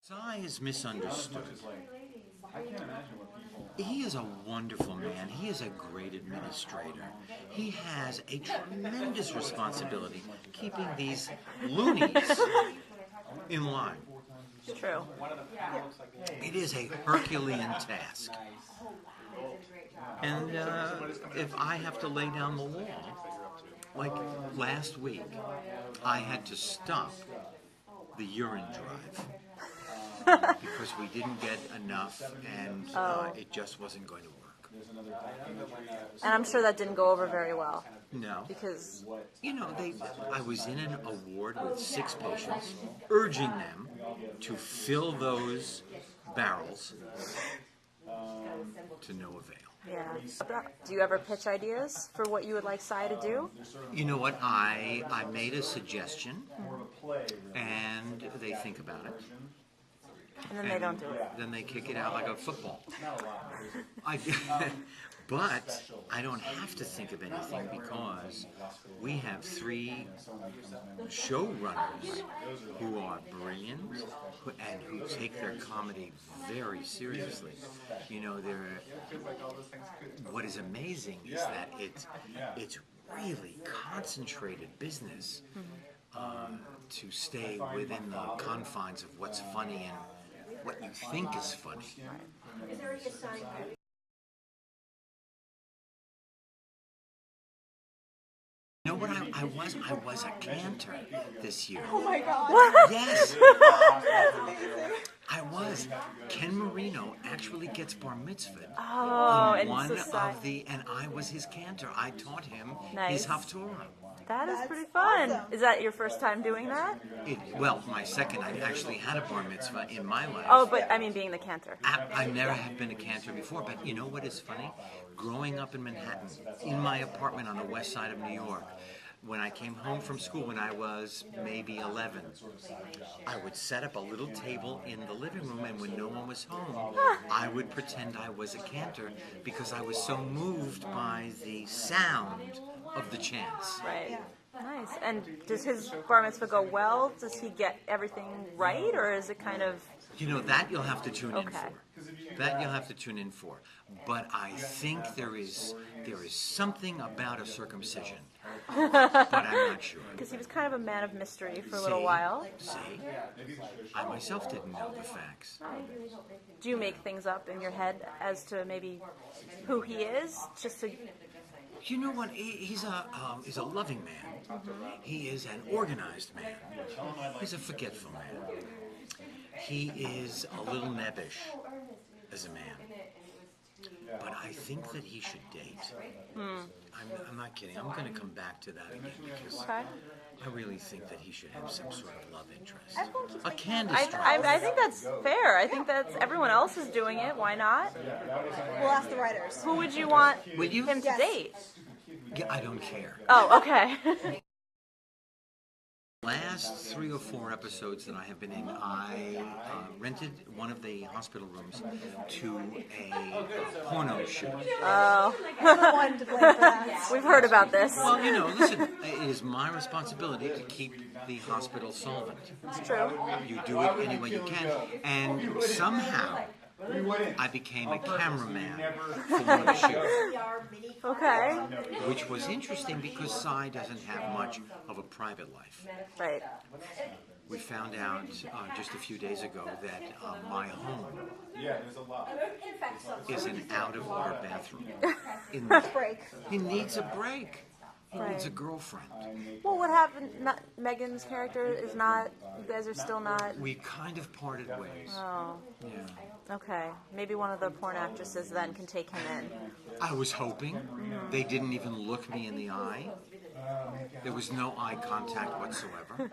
Cy is misunderstood. He is a wonderful man. He is a great administrator. He has a tremendous responsibility keeping these loonies in line. It's true. It is a Herculean task. And if I have to lay down the law, like last week, I had to stop the urine drive because we didn't get enough and it just wasn't going to work. And I'm sure that didn't go over very well. No. Because, I was in an award with 6 patients, urging them to fill those barrels to no avail. yeah. Do you ever pitch ideas for what you would like Cy to do? You know what? I made a suggestion, and they think about it. And then they don't do it. Then they kick it out like a football. But I don't have to think of anything because we have 3 showrunners who are brilliant and who take their comedy very seriously. What is amazing is that it's really concentrated business to stay within the confines of what's funny and what you think is funny. Is there any assigned? You know what I was? I was a cantor this year. Oh my God! Yes, I was. Ken Marino actually gets bar mitzvahed on and one society. of the, and I was his cantor. I taught him Nice. his Haftorah. That is That's pretty fun. awesome. Is that your first time doing that? Well, my second. I actually had a bar mitzvah in my life. Oh, but I mean being the cantor. I never have been a cantor before, but you know what is funny? Growing up in Manhattan, in my apartment on the west side of New York, when I came home from school when I was maybe 11, I would set up a little table in the living room, and when no one was home, I would pretend I was a cantor because I was so moved by the sound of the chants. Right. Nice. And does his bar mitzvah go well? Does he get everything right, or is it kind of... That you'll have to tune in Okay. for. That you'll have to tune in for. But I think there is something about a circumcision, but I'm not sure. Because he was kind of a man of mystery for a little See? while. See? I myself didn't know the facts. Do you make things up in your head as to maybe who he is? Just to... You know what? He's a loving man. He is an organized man. He's a forgetful man. He is a little nebbish as a man. But I think that he should date. I'm not kidding. I'm going to come back to that again because Okay. I really think that he should have some sort of love interest. Everyone keeps A making Candace I think that's fair. I think that's... Everyone else is doing it. Why not? We'll ask the writers. Who would you want Will you? him to Yes. date? Yeah, I don't care. Oh, okay. Last 3 or 4 episodes that I have been in, I rented one of the hospital rooms to a porno shoot. Oh. One to blame for that. We've heard about this. Well, listen, it is my responsibility to keep the hospital solvent. It's true. You do it any way you can, and somehow I became a cameraman for one of the shoots, Okay. which was interesting because Cy doesn't have much of a private life. Right. We found out just a few days ago that my home is an out-of-order bathroom. Break. He needs a break. He needs a Right. girlfriend. Well, what happened? Not Megan's character is not. You guys are still not. We kind of parted ways. Oh. Yeah. Okay. Maybe one of the porn actresses then can take him in. I was hoping. They didn't even look me in the eye. There was no eye contact whatsoever.